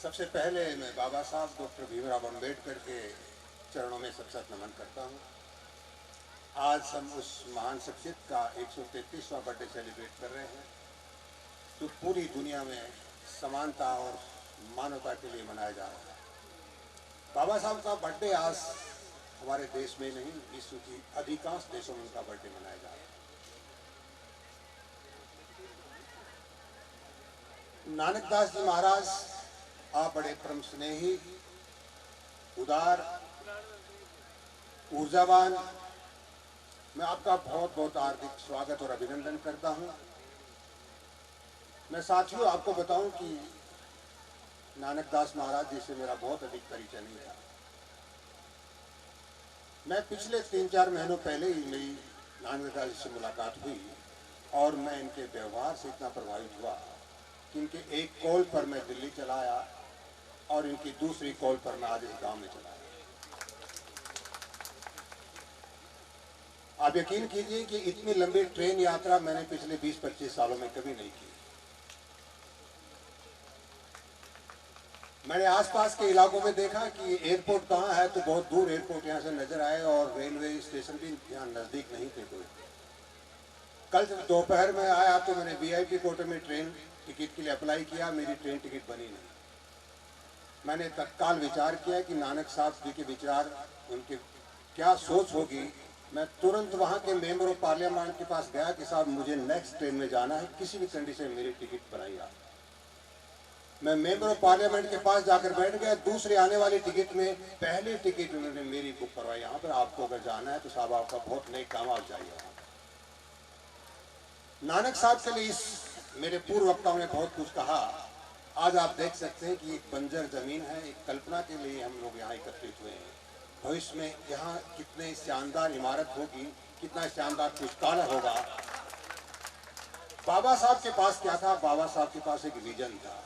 सबसे पहले मैं बाबा साहब डॉक्टर भीमराव अम्बेडकर के चरणों में सत नमन करता हूँ। आज हम उस महान शख्सियत का 133वां बर्थडे सेलिब्रेट कर रहे हैं जो पूरी दुनिया में समानता और मानवता के लिए मनाया जा रहा है। बाबा साहब का बर्थडे आज हमारे देश में नहीं, विश्व की अधिकांश देशों में उनका बर्थडे मनाया जा रहा है। नानक दास जी महाराज, आप बड़े परम स्नेही, उदार, ऊर्जावान। मैं आपका बहुत बहुत हार्दिक स्वागत और अभिनंदन करता हूं। मैं साथियों आपको बताऊं कि नानक दास महाराज जी से मेरा बहुत अधिक परिचय नहीं था। मैं पिछले 3-4 महीनों पहले ही मेरी नानक दास जी से मुलाकात हुई और मैं इनके व्यवहार से इतना प्रभावित हुआ कि इनके एक कॉल पर मैं दिल्ली चला आया और इनकी दूसरी कॉल पर मैं आज इस गांव में चला आया। आप यकीन कीजिए कि इतनी लंबी ट्रेन यात्रा मैंने पिछले 20-25 सालों में कभी नहीं की। मैंने आसपास के इलाकों में देखा कि एयरपोर्ट कहाँ है, तो बहुत दूर एयरपोर्ट यहाँ से नजर आए और रेलवे स्टेशन भी यहाँ नजदीक नहीं थे कोई। कल जब दोपहर में आया तो मैंने VIP कोटे में ट्रेन टिकट के लिए अप्लाई किया, मेरी ट्रेन टिकट बनी नहीं। मैंने तत्काल विचार किया कि नानक साहब जी के विचार, उनके क्या सोच होगी। मैं तुरंत वहाँ के मेंबर ऑफ पार्लियामेंट के पास गया कि साहब मुझे नेक्स्ट ट्रेन में जाना है, किसी भी कंडीशन में मेरी टिकट बनाई आप। मैं मेंबर ऑफ पार्लियामेंट के पास जाकर बैठ गया। दूसरी आने वाली टिकट में पहली टिकट उन्होंने मेरी बुक करवाई। यहाँ पर आपको अगर जाना है तो साहब आपका बहुत नेक काम, आप जाइए वहाँ। नानक साहब के लिए इस मेरे पूर्व वक्ताओं ने बहुत कुछ कहा। आज आप देख सकते हैं कि एक बंजर जमीन है, एक कल्पना के लिए हम लोग यहाँ एकत्रित हुए हैं। भविष्य में यहाँ कितने शानदार इमारत होगी, कितना शानदार पुस्तकालय होगा। बाबा साहब के पास क्या था? बाबा साहब के पास एक विजन था।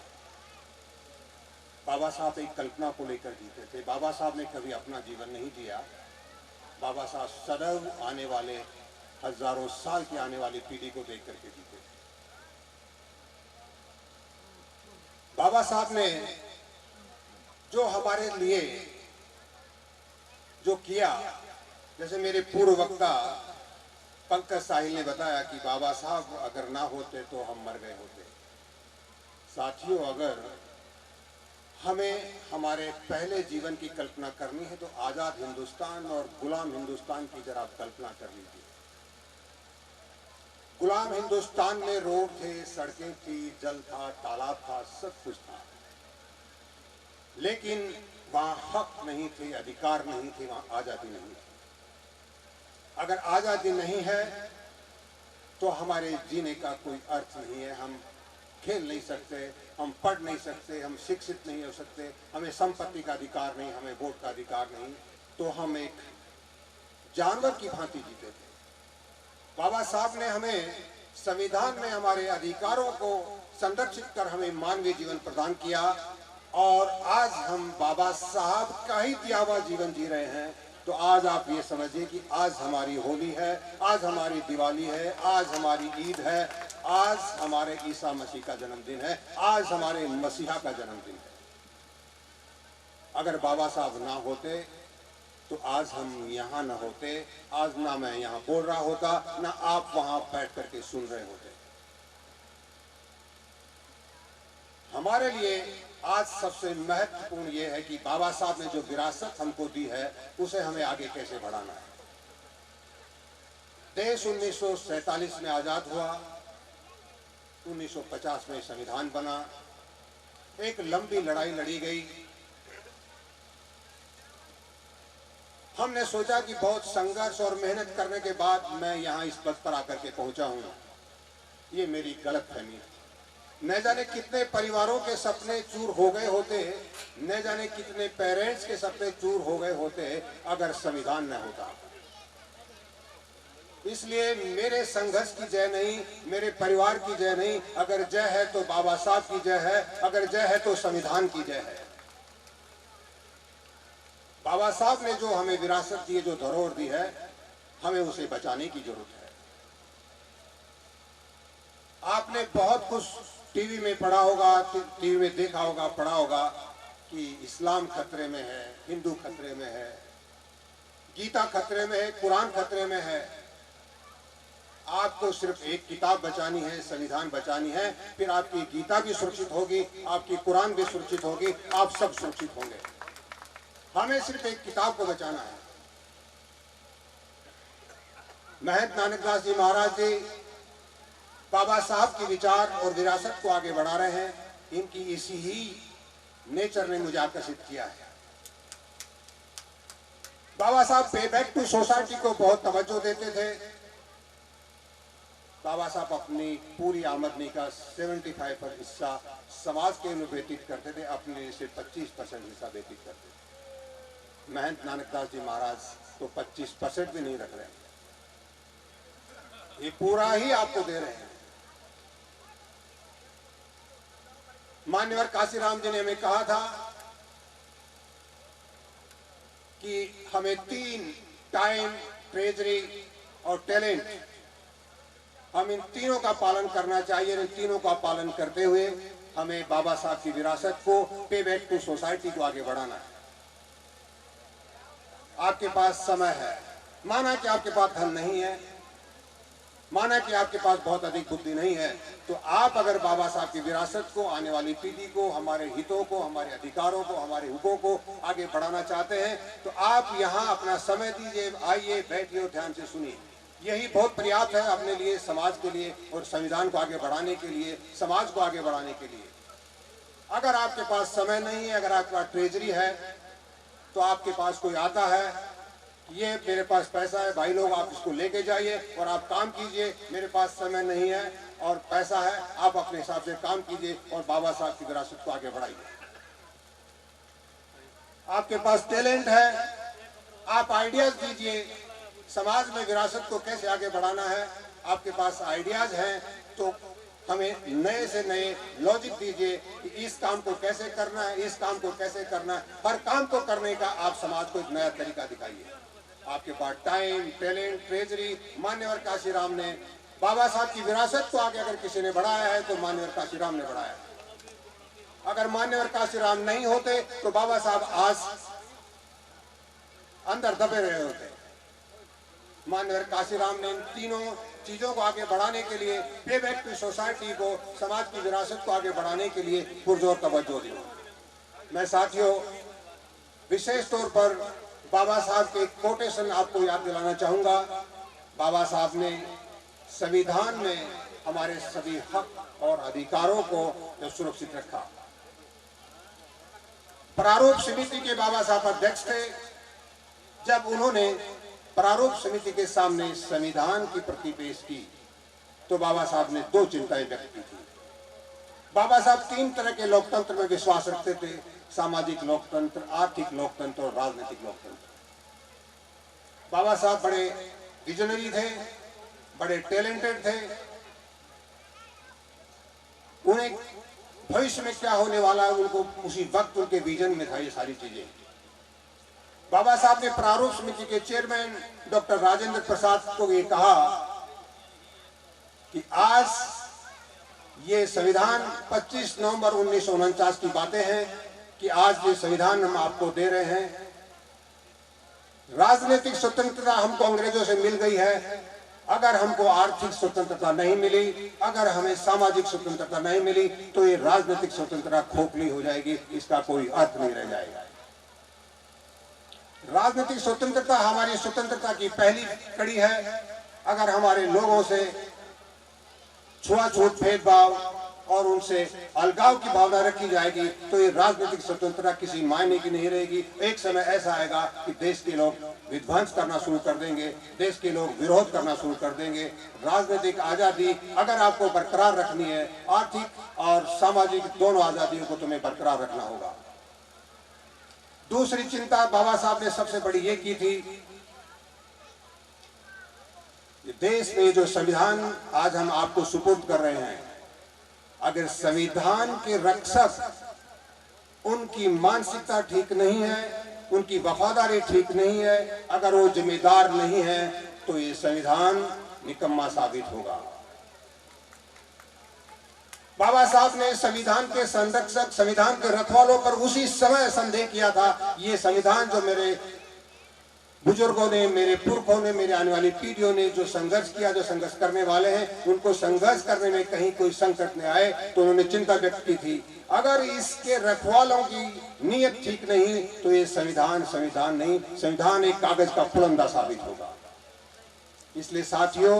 बाबा साहब एक कल्पना को लेकर जीते थे। बाबा साहब ने कभी अपना जीवन नहीं जिया। बाबा साहब सदैव आने वाले हजारों साल की आने वाली पीढ़ी को देख करके जीते थे। बाबा साहब ने जो हमारे लिए जो किया, जैसे मेरे पूर्व वक्ता पंकज साहिल ने बताया कि बाबा साहब अगर ना होते तो हम मर गए होते। साथियों, अगर हमें हमारे पहले जीवन की कल्पना करनी है तो आजाद हिंदुस्तान और गुलाम हिंदुस्तान की जरा कल्पना कर लीजिए। गुलाम हिंदुस्तान में रोड थे, सड़कें थी, जल था, तालाब था, सब कुछ था, लेकिन वहां हक नहीं थे, अधिकार नहीं थे, वहां आजादी नहीं थी। अगर आजादी नहीं है तो हमारे जीने का कोई अर्थ नहीं है। हम खेल नहीं सकते, हम पढ़ नहीं सकते, हम शिक्षित नहीं हो सकते, हमें संपत्ति का अधिकार नहीं, हमें वोट का अधिकार नहीं, तो हम एक जानवर की भांति जीते थे। बाबा साहब ने हमें संविधान में हमारे अधिकारों को संरक्षित कर हमें मानवीय जीवन प्रदान किया और आज हम बाबा साहब का ही दिया हुआ जीवन जी रहे हैं। तो आज आप ये समझिए कि आज हमारी होली है, आज हमारी दिवाली है, आज हमारी ईद है, आज हमारे ईसा मसीह का जन्मदिन है, आज हमारे मसीहा का जन्मदिन है। अगर बाबा साहब ना होते तो आज हम यहाँ ना होते, आज ना मैं यहाँ बोल रहा होता, ना आप वहां बैठ करके सुन रहे होते। हमारे लिए आज सबसे महत्वपूर्ण ये है कि बाबा साहब ने जो विरासत हमको दी है उसे हमें आगे कैसे बढ़ाना है। देश 1947 में आजाद हुआ, 1950 में संविधान बना, एक लंबी लड़ाई लड़ी गई। हमने सोचा कि बहुत संघर्ष और मेहनत करने के बाद मैं यहाँ इस पद पर आकर के पहुंचा हूँ। ये मेरी गलतफहमी है। न जाने कितने परिवारों के सपने चूर हो गए होते, न जाने कितने पेरेंट्स के सपने चूर हो गए होते अगर संविधान न होता। इसलिए मेरे संघर्ष की जय नहीं, मेरे परिवार की जय नहीं, अगर जय है तो बाबा साहब की जय है, अगर जय है तो संविधान की जय है। बाबा साहब ने जो हमें विरासत दी, जो धरोहर दी है, हमें उसे बचाने की जरूरत है। आपने बहुत कुछ टीवी में पढ़ा होगा, टीवी में देखा होगा, पढ़ा होगा कि इस्लाम खतरे में है, हिंदू खतरे में है, गीता खतरे में है, कुरान खतरे में है। आपको सिर्फ एक किताब बचानी है, संविधान बचानी है, फिर आपकी गीता भी सुरक्षित होगी, आपकी कुरान भी सुरक्षित होगी, आप सब सुरक्षित होंगे। हमें सिर्फ एक किताब को बचाना है। महंत नानकदास जी महाराज जी बाबा साहब के विचार और विरासत को आगे बढ़ा रहे हैं। इनकी इसी ही नेचर ने मुझे आकर्षित किया है। बाबा साहब पे बैक टू सोसाइटी को बहुत तवज्जो देते थे। बाबा साहब अपनी पूरी आमदनी का 75% हिस्सा समाज के लिए व्यतीत करते थे, अपने से 25% हिस्सा व्यतीत करते थे। महंत नानकदास जी महाराज तो 25% भी नहीं रख रहे, ये पूरा ही आपको दे रहे हैं। मान्यवर काशीराम जी ने हमें कहा था कि हमें 3 टाइम, ट्रेजरी और टैलेंट, हम इन तीनों का पालन करना चाहिए। इन तीनों का पालन करते हुए हमें बाबा साहब की विरासत को, पे बैक टू सोसाइटी को आगे बढ़ाना है। आपके पास समय है, माना कि आपके पास धन नहीं है, माना कि आपके पास बहुत अधिक बुद्धि नहीं है, तो आप अगर बाबा साहब की विरासत को, आने वाली पीढ़ी को, हमारे हितों को, हमारे अधिकारों को, हमारे हुकों को आगे बढ़ाना चाहते हैं, तो आप यहाँ अपना समय दीजिए, आइए, बैठिए और ध्यान से सुनिए। यही बहुत पर्याप्त है अपने लिए, समाज के लिए और संविधान को आगे बढ़ाने के लिए, समाज को आगे बढ़ाने के लिए। अगर आपके पास समय नहीं है, अगर आपके पास ट्रेजरी है, तो आपके पास कोई आता है, ये मेरे पास पैसा है भाई लोग, आप इसको लेके जाइए और आप काम कीजिए। मेरे पास समय नहीं है और पैसा है, आप अपने हिसाब से काम कीजिए और बाबा साहब की विरासत को आगे बढ़ाइए। आपके पास टैलेंट है, आप आइडियाज दीजिए, समाज में विरासत को कैसे आगे बढ़ाना है। आपके पास आइडियाज हैं तो हमें नए से नए लॉजिक दीजिए कि इस काम को कैसे करना है, इस काम को कैसे करना है। हर काम को करने का आप समाज को एक नया तरीका दिखाइए। आपके पास टाइम, टैलेंट, ट्रेजरी, मान्यवर काशीराम ने बाबा साहब की विरासत को आगे अगर किसी ने बढ़ाया है तो मान्यवर काशीराम ने बढ़ाया है। अगर मान्यवर काशीराम नहीं होते तो बाबा साहब आज अंदर दबे रहे होते। मान्यवर काशीराम ने इन तीनों चीजों को आगे बढ़ाने के लिए, पे बैक टू सोसाइटी को, समाज की विरासत को आगे बढ़ाने के लिए पुरजोर तवज्जो दी। मैं साथियों विशेष तौर पर बाबा साहब के कोटेशन आपको याद दिलाना चाहूंगा। बाबा साहब ने संविधान में हमारे सभी हक और अधिकारों को सुरक्षित रखा। प्रारूप समिति के बाबा साहब अध्यक्ष थे। जब उन्होंने प्रारूप समिति के सामने संविधान की प्रति पेश की तो बाबा साहब ने 2 चिंताएं व्यक्त की थी। बाबा साहब 3 तरह के लोकतंत्र में विश्वास रखते थे, सामाजिक लोकतंत्र, आर्थिक लोकतंत्र और राजनीतिक लोकतंत्र। बाबा साहब बड़े विजनरी थे, बड़े टैलेंटेड थे। उन्हें भविष्य में क्या होने वाला है उनको उसी वक्त उनके विजन में था ये सारी चीजें। बाबा साहब ने प्रारूप समिति के चेयरमैन डॉक्टर राजेंद्र प्रसाद को ये कहा कि आज ये संविधान 25 नवंबर 1949 की बातें हैं कि आज ये संविधान हम आपको दे रहे हैं। राजनीतिक स्वतंत्रता हमको अंग्रेजों से मिल गई है, अगर हमको आर्थिक स्वतंत्रता नहीं मिली, अगर हमें सामाजिक स्वतंत्रता नहीं मिली तो ये राजनीतिक स्वतंत्रता खोखली हो जाएगी, इसका कोई अर्थ नहीं रह जाएगा। राजनीतिक स्वतंत्रता हमारी स्वतंत्रता की पहली कड़ी है। अगर हमारे लोगों से छुआछूत, भेदभाव और उनसे अलगाव की भावना रखी जाएगी तो ये राजनीतिक स्वतंत्रता किसी मायने की नहीं रहेगी। एक समय ऐसा आएगा कि देश के लोग विध्वंस करना शुरू कर देंगे, देश के लोग विरोध करना शुरू कर देंगे। राजनीतिक आजादी अगर आपको बरकरार रखनी है, आर्थिक और सामाजिक दोनों आजादियों को तुम्हें बरकरार रखना होगा। दूसरी चिंता बाबा साहब ने सबसे बड़ी ये की थी, देश में जो संविधान आज हम आपको सुपुर्द कर रहे हैं, अगर संविधान के रक्षक उनकी मानसिकता ठीक नहीं है, उनकी वफादारी ठीक नहीं है, अगर वो जिम्मेदार नहीं है तो ये संविधान निकम्मा साबित होगा। बाबा साहब ने संविधान के संरक्षक, संविधान के रखवालों पर उसी समय संदेह किया था। ये संविधान जो मेरे बुजुर्गों ने, मेरे पुरखों ने, मेरे आने वाली पीढ़ियों ने जो संघर्ष किया, जो संघर्ष करने वाले हैं, उनको संघर्ष करने में कहीं कोई संकट न आए, तो उन्होंने चिंता व्यक्त की थी। अगर इसके रखवालों की नीयत ठीक नहीं तो ये संविधान संविधान नहीं, संविधान एक कागज का पुलंदा साबित होगा। इसलिए साथियों,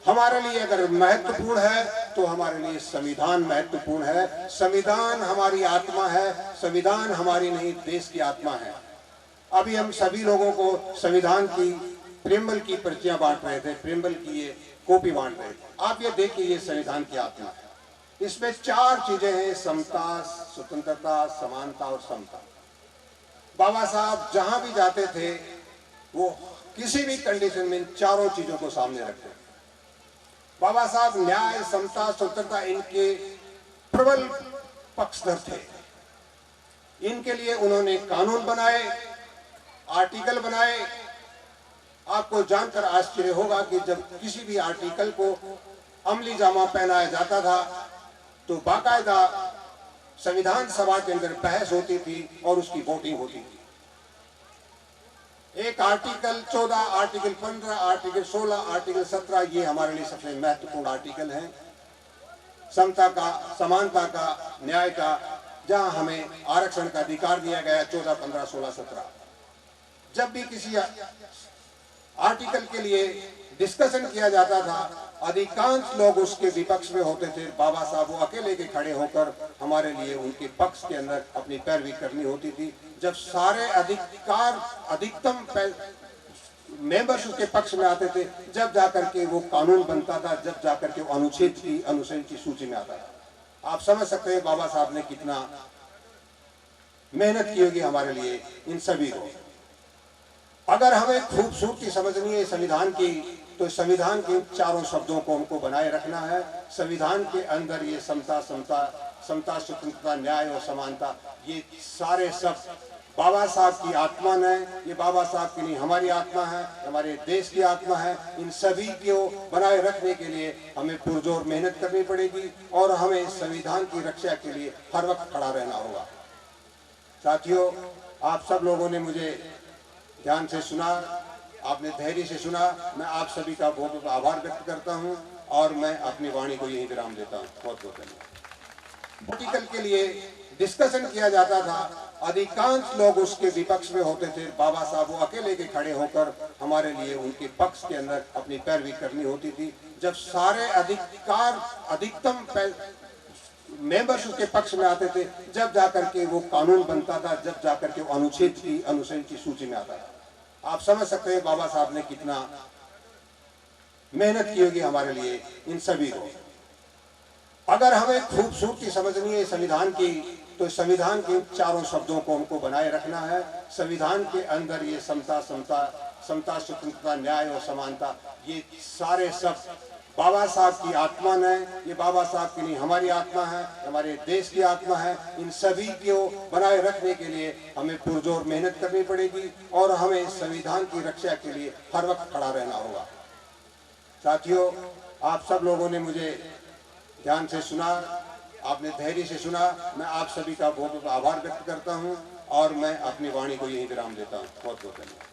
हमारे लिए अगर महत्वपूर्ण है तो हमारे लिए संविधान महत्वपूर्ण है। संविधान हमारी आत्मा है, संविधान हमारी नहीं देश की आत्मा है। अभी हम सभी लोगों को संविधान की प्रेम्बल की पर्चियां बांट रहे थे, प्रेम्बल की ये कॉपी बांट रहे थे। आप ये देखिए, ये संविधान की आत्मा है। इसमें 4 चीजें हैं: समता, स्वतंत्रता, समानता और समता। बाबा साहब जहां भी जाते थे वो किसी भी कंडीशन में इन चारों चीजों को सामने रखते थे। बाबा साहब न्याय, समता, स्वतंत्रता इनके प्रबल पक्षधर थे। इनके लिए उन्होंने कानून बनाए, आर्टिकल बनाए। आपको जानकर आश्चर्य होगा कि जब किसी भी आर्टिकल को अमली जामा पहनाया जाता था तो बाकायदा संविधान सभा के अंदर बहस होती थी और उसकी वोटिंग होती थी। एक आर्टिकल 14, आर्टिकल 15, आर्टिकल 16, आर्टिकल 17 ये हमारे लिए सबसे महत्वपूर्ण आर्टिकल हैं। समता का, समानता का, न्याय का, जहां हमें आरक्षण का अधिकार दिया गया 14, 15, 16, 17। जब भी किसी आर्टिकल के लिए डिस्कशन किया जाता था, अधिकांश लोग उसके विपक्ष में होते थे। बाबा साहब वो अकेले के खड़े होकर हमारे लिए उनके पक्ष के अंदर अपनी पैरवी करनी होती थी। जब सारे अधिकतम मेंबर्स उसके पक्ष में आते थे, जब जाकर के वो कानून बनता था, जब जाकर के वो अनुच्छेद की सूची में आता था। आप समझ सकते हैं बाबा साहब ने कितना मेहनत की होगी हमारे लिए, इन सभी को। अगर हमें खूबसूरती समझनी है संविधान की, तो संविधान के 4 शब्दों को हमको बनाए रखना है। संविधान के अंदर ये समता, समता, स्वतंत्रता, न्याय और समानता, ये सारे सब बाबा साहब की आत्मा है। ये बाबा साहब की नहीं, हमारी आत्मा है, हमारे देश की आत्मा है। इन सभी को बनाए रखने के लिए हमें पुरजोर मेहनत करनी पड़ेगी और हमें संविधान की रक्षा के लिए हर वक्त खड़ा रहना होगा। साथियों, आप सब लोगों ने मुझे ध्यान से सुना, आपने धैर्य से सुना। मैं आप सभी का बहुत बहुत आभार व्यक्त करता हूं और मैं अपनी वाणी को यहीं विराम देता हूं। बहुत बहुत धन्यवाद। आर्टिकल के लिए डिस्कशन किया जाता था, अधिकांश लोग उसके विपक्ष में होते थे। बाबा साहब वो अकेले के खड़े होकर हमारे लिए उनके पक्ष के अंदर अपनी पैरवी करनी होती थी। जब सारे अधिकतम मेंबर्स उसके पक्ष में आते थे, जब जाकर के वो कानून बनता था, जब जाकर के वो अनुच्छेद की सूची में आता था। आप समझ सकते हैं बाबा साहब ने कितना मेहनत की होगी हमारे लिए, इन सभी को। अगर हमें खूबसूरती समझनी है संविधान की, तो संविधान के 4 शब्दों को हमको बनाए रखना है। संविधान के अंदर ये समता, समता, स्वतंत्रता, न्याय और समानता, ये सारे सब बाबा साहब की आत्मा है। ये बाबा साहब की नहीं, हमारी आत्मा है, हमारे देश की आत्मा है। इन सभी को बनाए रखने के लिए हमें पुरजोर मेहनत करनी पड़ेगी और हमें संविधान की रक्षा के लिए हर वक्त खड़ा रहना होगा। साथियों, आप सब लोगों ने मुझे ध्यान से सुना, आपने धैर्य से सुना। मैं आप सभी का बहुत बहुत आभार व्यक्त करता हूं और मैं अपनी वाणी को यहीं विराम देता हूं। बहुत बहुत धन्यवाद।